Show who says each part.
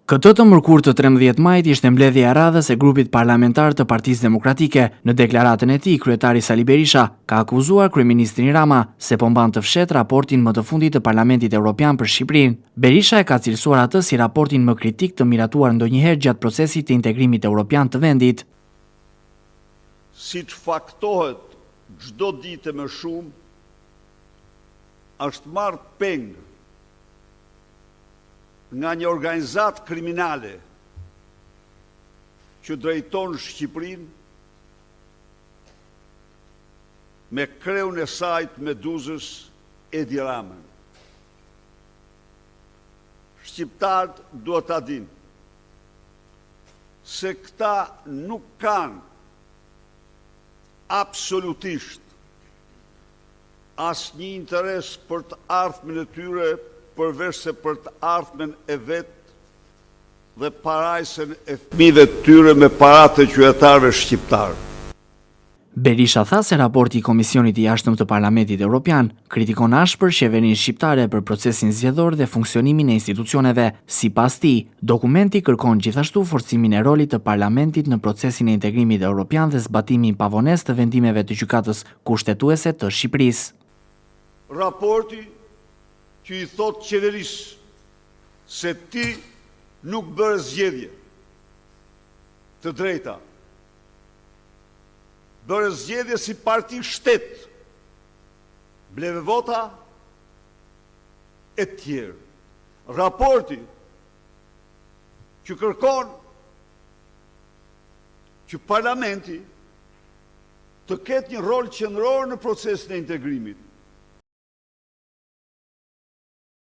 Speaker 1: Këtë të mërkurë të 13 majit ishte mbledhja e radhës e grupit parlamentar të Partisë Demokratike. Në deklaratën e tij, kryetari Sali Berisha ka akuzuar kryeministrin Rama se po mban të fshehtë raportin më të fundit të Parlamentit Evropian për Shqipërinë. Berisha e ka cilësuar atë si raportin më kritik të miratuar ndonjëherë gjatë procesit të integrimit evropian të vendit.
Speaker 2: Si që faktohet çdo ditë më shumë, është marrë peng nga një organizat kriminale që drejton Shqipërinë me kreun e sajt Meduzës Edi Ramën. Shqiptarët duhet ta dinë se këta nuk kanë absolutisht asnjë interes për të ardhmen e tyre përveç se për të ardhmen e vetë dhe parajsen e fëmijëve të tyre me paratë e qytetarëve shqiptarë.
Speaker 1: Berisha tha se raporti i Komisionit i Jashtëm të Parlamentit Evropian kritikon ashpër qeverinë shqiptare për procesin zgjedhor dhe funksionimin e institucioneve. Sipas tij, dokumenti kërkon gjithashtu forcimin e rolit të Parlamentit në procesin e integrimit evropian dhe zbatimin pavonesë të vendimeve të Gjykatës Kushtetuese të Shqipërisë.
Speaker 2: Raporti që i thot qeverisë se ti nuk bërë zgjedhje të drejta, bërë zgjedhje si parti shtet, bleve vota e tjerë. Raporti që kërkon që parlamenti të ketë një rol qendror në procesin e integrimit,